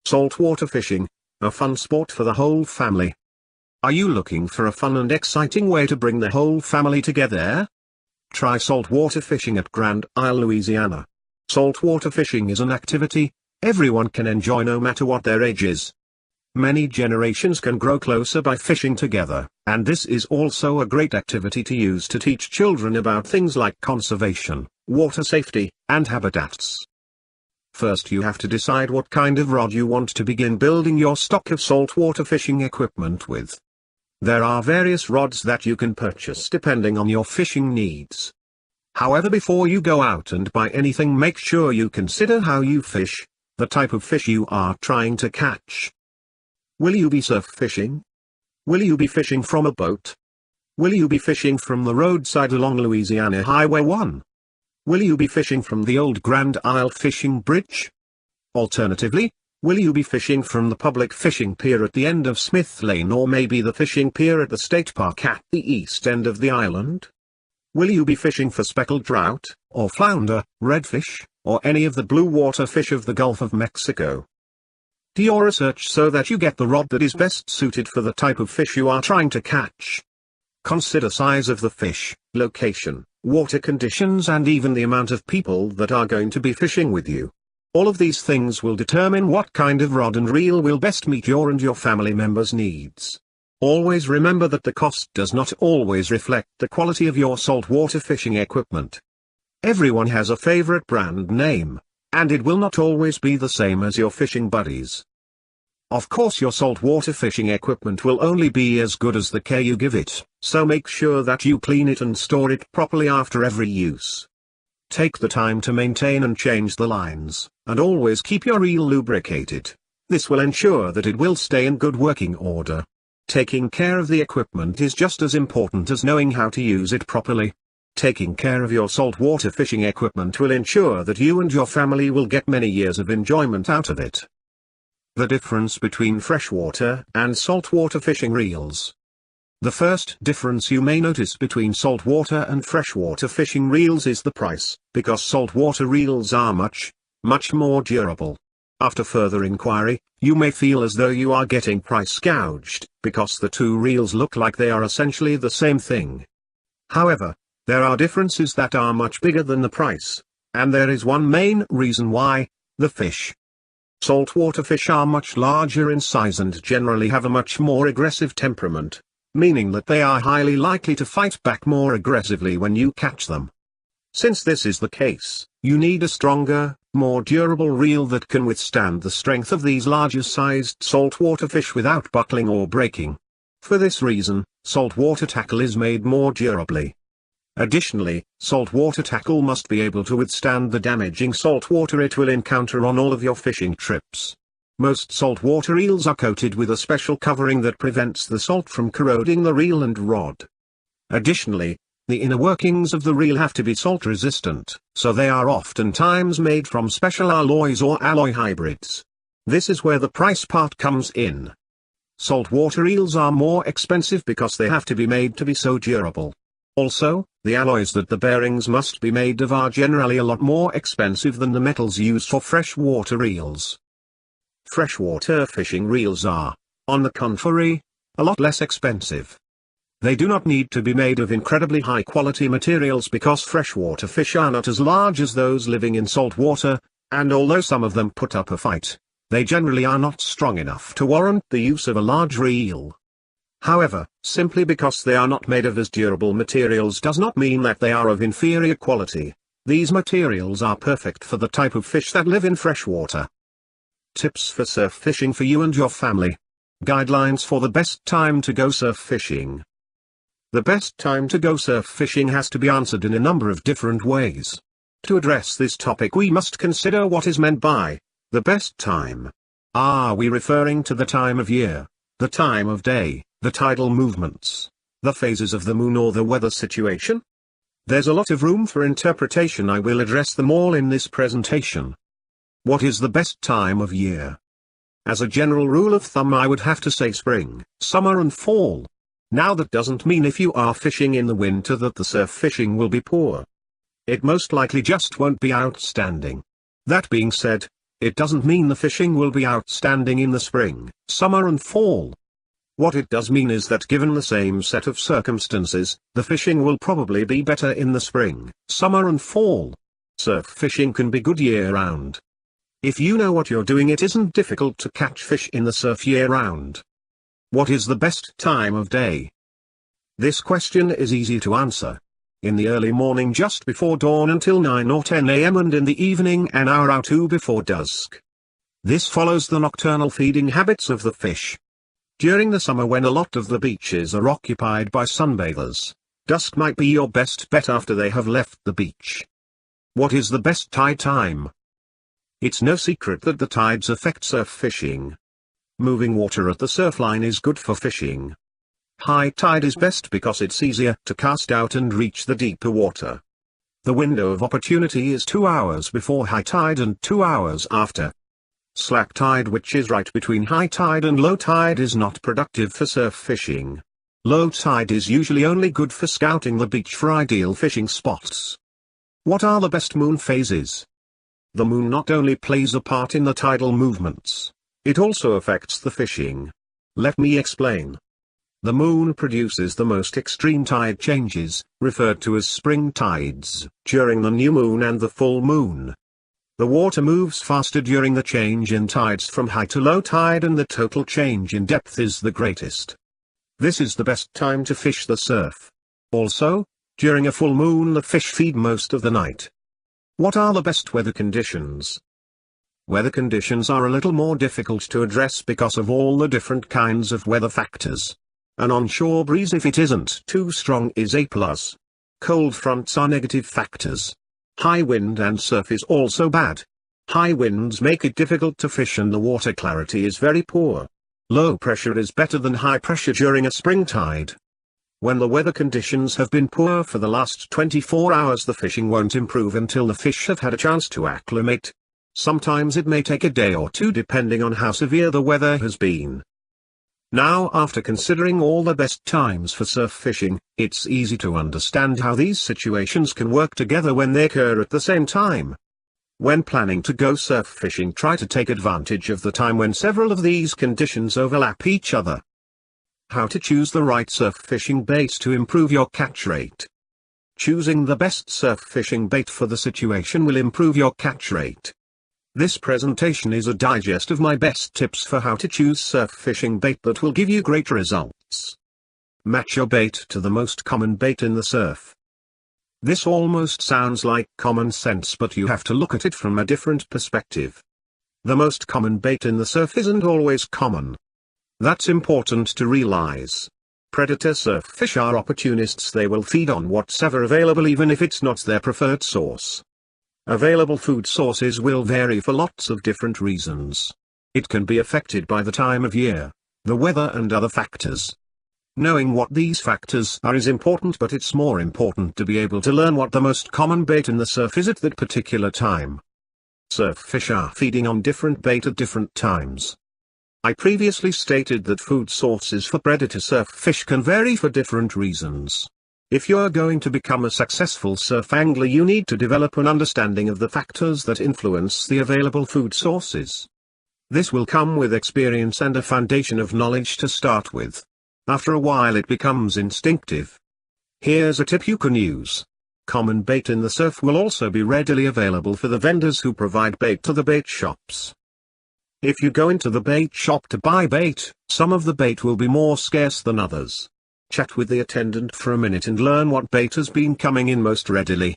Saltwater fishing, a fun sport for the whole family. Are you looking for a fun and exciting way to bring the whole family together? Try saltwater fishing at Grand Isle, Louisiana. Saltwater fishing is an activity everyone can enjoy no matter what their age is. Many generations can grow closer by fishing together, and this is also a great activity to use to teach children about things like conservation, water safety, and habitats. First, you have to decide what kind of rod you want to begin building your stock of saltwater fishing equipment with. There are various rods that you can purchase depending on your fishing needs. However, before you go out and buy anything, make sure you consider how you fish, the type of fish you are trying to catch. Will you be surf fishing? Will you be fishing from a boat? Will you be fishing from the roadside along Louisiana Highway 1? Will you be fishing from the old Grand Isle fishing bridge? Alternatively, will you be fishing from the public fishing pier at the end of Smith Lane, or maybe the fishing pier at the state park at the east end of the island? Will you be fishing for speckled trout, or flounder, redfish, or any of the blue water fish of the Gulf of Mexico? Do your research so that you get the rod that is best suited for the type of fish you are trying to catch. Consider size of the fish, location, water conditions, and even the amount of people that are going to be fishing with you. All of these things will determine what kind of rod and reel will best meet your and your family members' needs. Always remember that the cost does not always reflect the quality of your saltwater fishing equipment. Everyone has a favorite brand name, and it will not always be the same as your fishing buddies. Of course, your saltwater fishing equipment will only be as good as the care you give it, so make sure that you clean it and store it properly after every use. Take the time to maintain and change the lines, and always keep your reel lubricated. This will ensure that it will stay in good working order. Taking care of the equipment is just as important as knowing how to use it properly. Taking care of your saltwater fishing equipment will ensure that you and your family will get many years of enjoyment out of it. The difference between freshwater and saltwater fishing reels. The first difference you may notice between saltwater and freshwater fishing reels is the price, because saltwater reels are much more durable. After further inquiry, you may feel as though you are getting price gouged, because the two reels look like they are essentially the same thing. However, there are differences that are much bigger than the price, and there is one main reason why: the fish. Saltwater fish are much larger in size and generally have a much more aggressive temperament, meaning that they are highly likely to fight back more aggressively when you catch them. Since this is the case, you need a stronger, more durable reel that can withstand the strength of these larger-sized saltwater fish without buckling or breaking. For this reason, saltwater tackle is made more durably. Additionally, saltwater tackle must be able to withstand the damaging saltwater it will encounter on all of your fishing trips. Most saltwater reels are coated with a special covering that prevents the salt from corroding the reel and rod. Additionally, the inner workings of the reel have to be salt resistant, so they are oftentimes made from special alloys or alloy hybrids. This is where the price part comes in. Saltwater reels are more expensive because they have to be made to be so durable. Also, the alloys that the bearings must be made of are generally a lot more expensive than the metals used for freshwater reels. Freshwater fishing reels are, on the contrary, a lot less expensive. They do not need to be made of incredibly high-quality materials because freshwater fish are not as large as those living in saltwater, and although some of them put up a fight, they generally are not strong enough to warrant the use of a large reel. However, simply because they are not made of as durable materials does not mean that they are of inferior quality. These materials are perfect for the type of fish that live in freshwater. Tips for surf fishing for you and your family. Guidelines for the best time to go surf fishing. The best time to go surf fishing has to be answered in a number of different ways. To address this topic, we must consider what is meant by the best time. Are we referring to the time of year, the time of day, the tidal movements, the phases of the moon, or the weather situation? There's a lot of room for interpretation. I will address them all in this presentation. What is the best time of year? As a general rule of thumb, I would have to say spring, summer and fall. Now that doesn't mean if you are fishing in the winter that the surf fishing will be poor. It most likely just won't be outstanding. That being said, It doesn't mean the fishing will be outstanding in the spring, summer and fall. What it does mean is that given the same set of circumstances, the fishing will probably be better in the spring, summer and fall. Surf fishing can be good year-round. If you know what you're doing, it isn't difficult to catch fish in the surf year-round. What is the best time of day? This question is easy to answer. In the early morning just before dawn until 9 or 10 a.m. and in the evening an hour or two before dusk. This follows the nocturnal feeding habits of the fish. During the summer, when a lot of the beaches are occupied by sunbathers, dusk might be your best bet after they have left the beach. What is the best tide time? It's no secret that the tides affect surf fishing. Moving water at the surf line is good for fishing. High tide is best because it's easier to cast out and reach the deeper water. The window of opportunity is 2 hours before high tide and 2 hours after. Slack tide, which is right between high tide and low tide, is not productive for surf fishing. Low tide is usually only good for scouting the beach for ideal fishing spots. What are the best moon phases? The moon not only plays a part in the tidal movements, it also affects the fishing. Let me explain. The moon produces the most extreme tide changes, referred to as spring tides, during the new moon and the full moon. The water moves faster during the change in tides from high to low tide, and the total change in depth is the greatest. This is the best time to fish the surf. Also, during a full moon the fish feed most of the night. What are the best weather conditions? Weather conditions are a little more difficult to address because of all the different kinds of weather factors. An onshore breeze, if it isn't too strong, is a plus. Cold fronts are negative factors. High wind and surf is also bad. High winds make it difficult to fish and the water clarity is very poor. Low pressure is better than high pressure during a spring tide. When the weather conditions have been poor for the last 24 hours, the fishing won't improve until the fish have had a chance to acclimate. Sometimes it may take a day or two depending on how severe the weather has been. Now, after considering all the best times for surf fishing, it's easy to understand how these situations can work together when they occur at the same time. When planning to go surf fishing, try to take advantage of the time when several of these conditions overlap each other. How to choose the right surf fishing bait to improve your catch rate. Choosing the best surf fishing bait for the situation will improve your catch rate. This presentation is a digest of my best tips for how to choose surf fishing bait that will give you great results. Match your bait to the most common bait in the surf. This almost sounds like common sense, but you have to look at it from a different perspective. The most common bait in the surf isn't always common. That's important to realize. Predator surf fish are opportunists. They will feed on what's ever available even if it's not their preferred source. Available food sources will vary for lots of different reasons. It can be affected by the time of year, the weather and other factors. Knowing what these factors are is important, but it's more important to be able to learn what the most common bait in the surf is at that particular time. Surf fish are feeding on different bait at different times. I previously stated that food sources for predator surf fish can vary for different reasons. If you are going to become a successful surf angler, you need to develop an understanding of the factors that influence the available food sources. This will come with experience and a foundation of knowledge to start with. After a while it becomes instinctive. Here's a tip you can use. Common bait in the surf will also be readily available for the vendors who provide bait to the bait shops. If you go into the bait shop to buy bait, some of the bait will be more scarce than others. Chat with the attendant for a minute and learn what bait has been coming in most readily.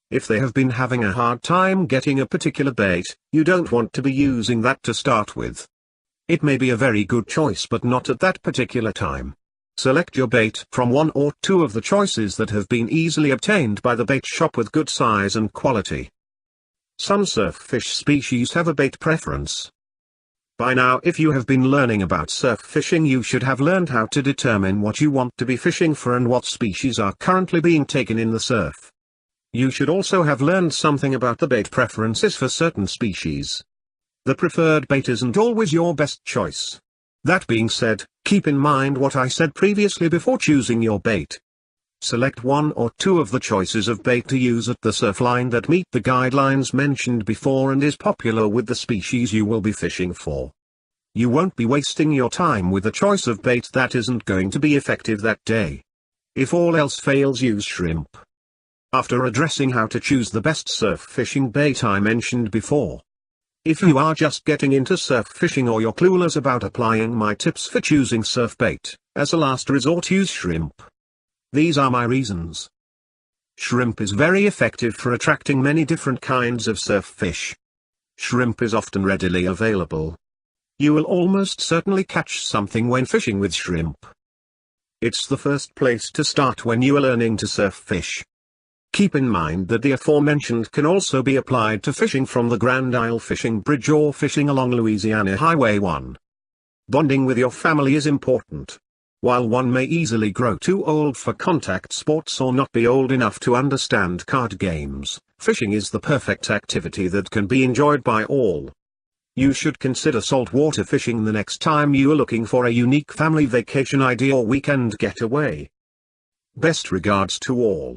If they have been having a hard time getting a particular bait, you don't want to be using that to start with. It may be a very good choice, but not at that particular time. Select your bait from one or two of the choices that have been easily obtained by the bait shop with good size and quality. Some surf fish species have a bait preference. By now, if you have been learning about surf fishing, you should have learned how to determine what you want to be fishing for and what species are currently being taken in the surf. You should also have learned something about the bait preferences for certain species. The preferred bait isn't always your best choice. That being said, keep in mind what I said previously before choosing your bait. Select one or two of the choices of bait to use at the surf line that meet the guidelines mentioned before and is popular with the species you will be fishing for. You won't be wasting your time with a choice of bait that isn't going to be effective that day. If all else fails, use shrimp. After addressing how to choose the best surf fishing bait I mentioned before. If you are just getting into surf fishing or you're clueless about applying my tips for choosing surf bait, as a last resort use shrimp. These are my reasons. Shrimp is very effective for attracting many different kinds of surf fish. Shrimp is often readily available. You will almost certainly catch something when fishing with shrimp. It's the first place to start when you are learning to surf fish. Keep in mind that the aforementioned can also be applied to fishing from the Grand Isle Fishing Bridge or fishing along Louisiana Highway 1. Bonding with your family is important. While one may easily grow too old for contact sports or not be old enough to understand card games, fishing is the perfect activity that can be enjoyed by all. You should consider saltwater fishing the next time you are looking for a unique family vacation idea or weekend getaway. Best regards to all.